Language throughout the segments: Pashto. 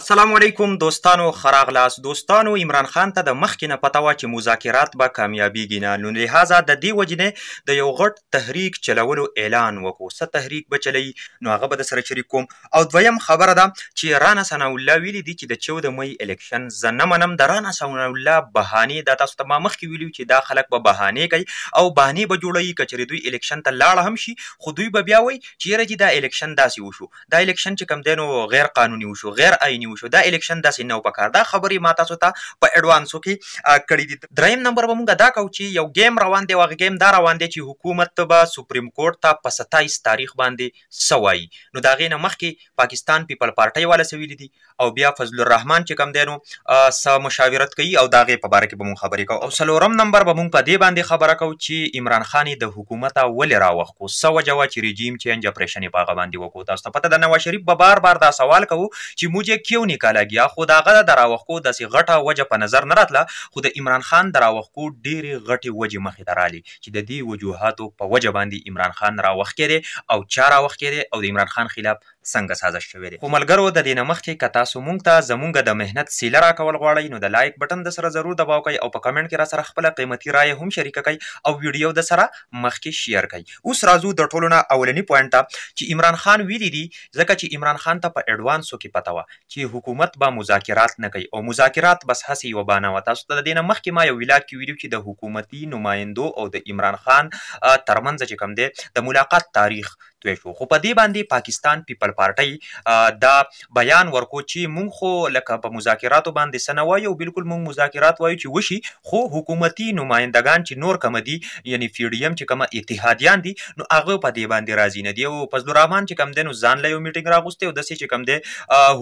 السلام علیکم دوستانو خراغلاس دوستانو عمران خان ته د مخکې نه پته وه چې مذاکرات به کامیابیږي نه نو لحاظه د دې وجې نه د یو غټ تحریک چلولو اعلان وکړو څه تحریک به چلوي نو هغه به درسره شریک کوم او دویم خبره ده چې رانا ثناالله ویلي دي چې د 14 مۍ الیکشن زه نه منم د رانا ثناالله بهانې دا تاسو ته ما مخکې ویلي چې دا خلک به بهانې کوي او بهانې به جوړوي که چېرې دوی الیکشن ته لاړه هم شي خو دوی به بیا وایي چې یاره جي دا الیکشن داسې وشو دا الیکشن چې کوم دی نو غیر قانوني وشو غیر آئیني وشو دا الیکشن داسې نه و پکار دا خبرې ما تاسو ته په اډوانسو کې کړي دي. دریم نمبر به مونږ دا کوو چې یو ګیم روان دی او هغه ګیم دا روان دی چې حکومت به سپریم کورټ ته په 27 تاریخ باندې څه وایي نو د هغې نه مخکې پاکستان پیپل پارټۍ والا څه ویلي دي او بیا فضل الرحمن چې کوم دی نو څه مشاورت کوي او د هغې په باره کې به مونږ خبرې کوو او څلورم نمبر به مونږ په دې باندې خبره کوو چې عمران خان د حکومته ولې راوخت کړو څه وجه وه چې رژیم چینج اپریشن یې په هغه باندې وکړو تاسو ته پته ده نواز شریف به بار بار دا سوال کوو چې موږ کیوں نکالا گیا خو د هغه د راوښکو داسې غټه وجه په نظر نه راتله خو د عمران خان د راوښکو ډېرې غټې وجې مخې ته رالي چې د دې وجوهاتو په وجه باندې عمران خان راوښکی دی او چا راوښکی دی او د عمران خان خلاف څنګه سازش شوی دی. خو ملګرو د دې نه مخکې که تاسو مونږ ته زمونږ د مهنت سیله راکول غواړئ نو د لایک بټن د سره ضرور دباو کوئ او په کمنټ کې را سره خپله قیمتي رایه هم شریکه کوئ او ویډیو د سره مخکې شیر کوئ. اوس راځو د ټولو نه اولني پوینټ ته چې عمران خان ویلي دي ځکه چې عمران خان ته په اډوانسو کې پته وه چې حکومت به مذاکرات نه کوي او مذاکرات بس هسې یوه بانه وه. تاسو ته د دې نه مخکې ما یو ویلاګ کې ویلي چې د حکومتي نمایندو او د عمران خان ترمنځ چې کوم دی د ملاقات تاریخ توی شو خو په دې باندې پاکستان پیپل پارټۍ دا بیان ورکو چې مونږ خو لکه په مذاکراتو باندې څه نه وایو بالکل مونږ مذاکرات وایو چې وشي خو حکومتي نمایندګان چې نور کومه دي یعنی پی ډي ایم چې کومه اتحادیان دي نو هغه په دې باندې راضي نه دي او فضل الرحمن چې کوم دی نو ځان له یو میټینګ راغوستی او داسې چې کوم دی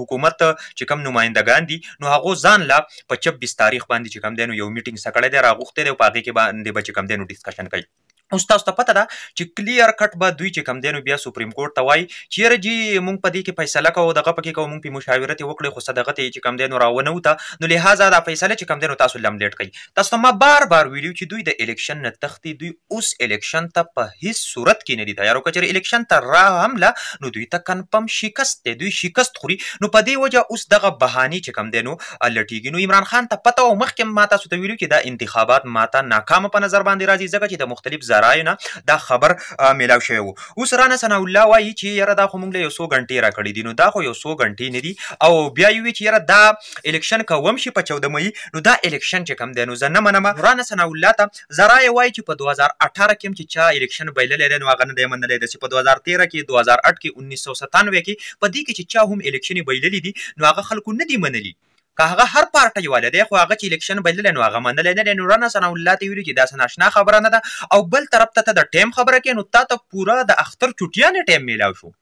حکومت چې کوم نمایندګان دي نو هغو ځان له په 26 تاریخ باندې چې کوم دی نو یو میټینګ څه کړی دی راغوښتی دی او په هغې کې باندې به چې کوم دی نو ډسکشن کوي. اوس تاسو ته پته ده چې کلیر کټ به دوی چې کوم دی نو بیا سپریم کورټ ته وایي چې یاره جي مونږ په دې کې فیصله کوو دغه پکې کوو مونږ پې مشاورت یې وکړې خو څه دغه ته یې چې کوم دی نو راونه وته نو لحاظه دا فیصله چې کوم دی نو تاسو لملیټ کوئ. تاسو ته ما بار بار ویلي چې دوی د الیکشن نه تښتي دوی اوس الیکشن ته په هیڅ صورت کې نه دي تیار او که چېرې الیکشن ته راغله نو دوی ته کنفرم شکست دی دوی شکست خوري نو په دې وجه اوس دغه بهانې چې کوم دی نو لټیږي. نو عمران خان ته پته و مخکې ما تاسو ته ویلي چې دا انتخابات ماته ناکامه په نظر باندې راځي ځکه چې د مختلف ذرایو نه دا خبر میلاو شوی و. اوس رانا ثناالله وایي چې یاره دا خو موږ له یو څو غنټې راکړي دي نو دا خو یو څو غنټې نه دي او بیا یې وایي چې یاره دا الیکشن که وم شي په 14 مۍ نو دا الیکشن چې کوم دی نو زه نه منمه. رانا ثناالله ته ذرایع وایي چې په 2018 کې هم چې چا الیکشن بایللی دی نو هغه نه دی منلی داسې په 2013 کې 2008 کې 1997 کې په دې کې چې چا هم الیکشن بایللی دي نو هغه خلکو نه دي منلي که هغه هر پارټۍ والا دی خو هغه چې الیکشن بایللی نو هغه منلی نه دی. نو رانا ثناالله ته ویلي چې داسې ناشنا خبره نه ده او بل طرف ته د ټایم خبره کوې نو تا ته پوره د اختر چوټیانې ټایم میلاو شو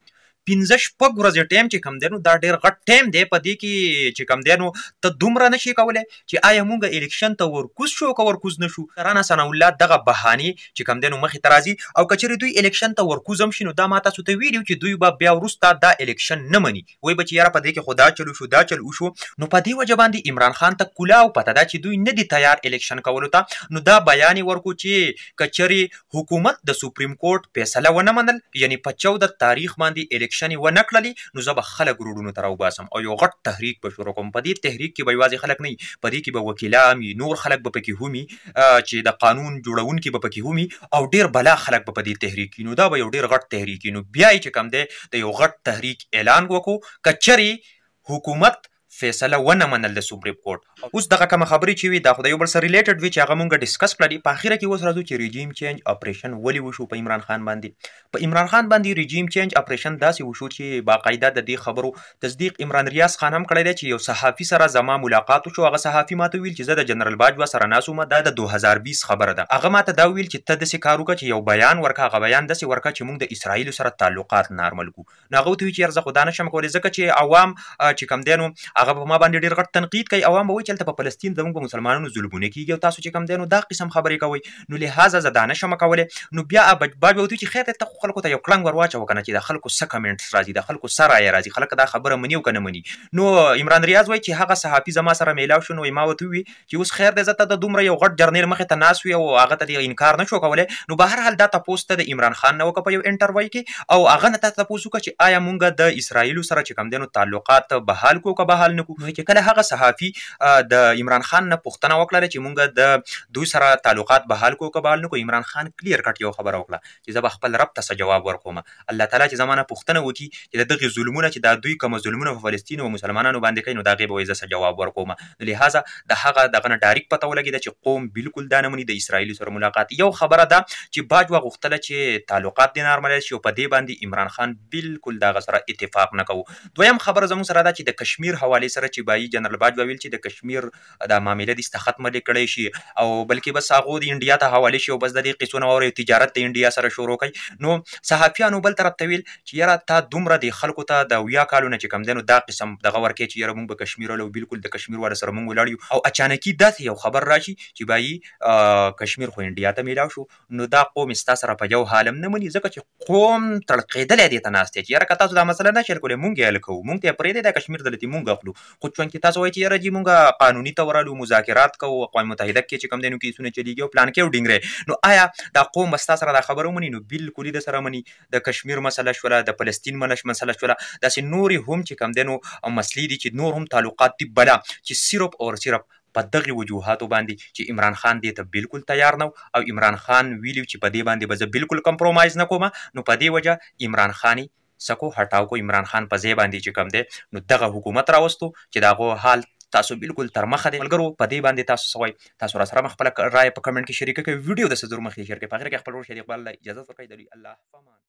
15 ورځې ټایم چې کوم دی نو دا ډېر غټ ټایم دی په دې کې چې کوم دی نو ته دومره نشي کولی چې آیا موږ الیکشن ته ورکوز شو که ورکوز نه شو. رانا ثناالله دغه بهانې چې کوم دی نو مخې ته راځي او که چېرې دوی الیکشن ته ورکوز هم شي نو دا ما تاسو ته ویلي چې دوی به بیا وروسته دا الیکشن نه مني وایي به چې یاره په دې کې خو دا چل وشو دا چل وشو نو په دې وجه باندې عمران خان ته کلا او پته ده چې دوی نه دي تیار الیکشن کولو ته نو دا بیان یې ورکو چې که چېرې حکومت د سپریم کورټ فیصله ونه منل یعنی په 14 تاریخ باندې الیکشن یې ونه کړلي نو زه به خلک روډونو ته راوباسم او یو غټ تحریک به شروع کوم. په دې تحریک کې به یوازې خلک نه وي په دې کې به وکیلان وي نور خلک به پکې هم وي چې د قانون جوړونکي به پکې هم وي او ډېر بلا خلک به په دې تحریک وي نو دا به یو ډېر غټ تحریک وي. نو بیا یې چې کوم دی د یو غټ تحریک اعلان وکړو که چېرې حکومت فیصله ونه منل د سپریم کورټ. اوس دغه کومه خبرې چې وي دا خو د یو بل سره ریلیټډ وي چې هغه مونږ ډسکس کړلي په اخره کې اوس راځو چې رژیم چینج اپریشن ولې وشو په عمران خان باندې. په عمران خان باندې رژیم چینج اپریشن داسې وشو چې باقاعده د دې خبرو تصدیق عمران ریاض خان هم کړی دی چې یو صحافي سره زما ملاقات وشو هغه صحافي ماته ویل چې زه د جنرال باجوه سره ناست وم دا د 2020 خبره ده هغه ماته دا ویل چې ته داسې کار وکړه چې یو بیان ورکړه هغه بیان داسې ورکړه چې موږ د اسرائیلو سره تعلقات نارمل کړو نو هغه ورته ویل چې یار زه خو دا نشم کولی ځکه چې عوام چې کوم دی نو هغه په ما باندې ډېر تنقید کوي عوام به وایي چې هلته په فلسطین زموږ په مسلمانانو ظلمونه کېږي او تاسو چې کوم دی نو دا قسم خبرې کوئ نو لحاظه زه دا نشم کولی نو بیا باج به ورته وایي چې خیر دی ته خو خلکو ته یو کړنګ ور واچوه که نه چې د خلکو څه کمنټس راځي د خلکو څه رایه راځي خلک دا خبره مني او که نه مني. نو عمران ریاض وایي چې هغه صحافي زما سره میلاو شو نو ما ورته وویل چې اوس خیر دی زه ته د دومره یو غټ جرنیل مخې ته ناست وي او هغه ته دې انکار نه شو کولی نو به هر حال دا تپوس ته د عمران خان نه وکړه په یو انټرویو کې او هغه نه ته تپوس وکړه چې آیا موږ د اسرائیلو سره چې کوم دی نو تعلقات بحال کړو که بحال عمل نه کوو. چې کله هغه صحافي د عمران خان نه پوښتنه وکړه چې مونږ د دوی سره تعلقات بحال کوو که بحال نه کوو، عمران خان کلیر کټ یو خبره وکړه چې زه به خپل رب ته څه جواب ورکوم. الله تعالی چې زما نه پوښتنه وکړي چې د دغې ظلمونه چې دا دوی کوم ظلمونه په فلسطین او مسلمانانو باندې کوي، نو د هغې به وایي زه څه جواب ورکوم. نو لهذا د هغه دغه نه ډایرکټ پته ولګېده چې قوم بالکل دا نه مني د اسرائیلي سره ملاقات. یو خبره ده چې باجوه غوښتله چې تعلقات دې نارملایز شي او په دې باندې عمران خان بالکل د هغه سره اتفاق نه کوو. دویم خبره زموږ سره ده چې د کشمیر حوالې سره چې بایي جنرال باجوه ویل چې د کشمیر دا معامله دې سته ختمه دې کړی شي او بلکې بس هغو د انډیا ته حوالې شي او بس د دې قصو نه واورئ تجارت د انډیا سره شروع کوي. نو صحافیانو بل طرف ته ویل چې یاره تا دومره د خلکو ته د 70 کالو نه چې کوم دی نو دا قسم دغه ورکوې چې یاره موږ به کشمیر ولو بالکل د کشمیر والا سره موږ ولاړ یو او اچانکي داسې یو خبر راشي چې بایي کشمیر خو انډیا ته میلاو شو. نو دا قوم ستا سره په یو حال هم نه مني ځکه چې قوم تړقېدلی دې ته ناست دی چې یاره که تاسو دا مسله نه شئ حل کولی موږ یې حل کوو، موږ ته یې پرېږدئ دا کشمیر دلته موږ اخلو. خو چونکې تاسو وایئ چې یاره جي موږ قانوني ته ورالو مذاکرات کوو اقوام متحده کې چې کوم دی نو کیسونه چلیږي او پلان کې ډینګری، نو آیا دا قوم به ستا سره دا خبره ومني؟ نو بالکل یې در سره مني. د کشمیر مسله شوله، د فلسطین مسله شوله، داسې نورې هم چې کوم دی نو مسلې دي چې نور هم تعلقات دي بله چې صرف او صرف په دغې وجوهاتو باندې چې عمران خان دې ته بالکل تیار نه او عمران خان ویلي چې په دې باندې به زه بالکل کمپرومایز نه کوم. نو په دې وجه عمران خان سکو هټاو کو عمران خان په ځای باندې چې کوم دی نو دغه حکومت راوستو چې د هغو حال تاسو بالکل تر مخه دی. ملګرو په دې باندې تاسو څه وایئ؟ تاسو را سره خپله رایه په کمنټ کې شریکه کړئ، ویډیو د څه ضرور مخکې شیر کړئ، په اخر کې خپل ورور شریک بل اجازه ورکړئ. د الله پامان.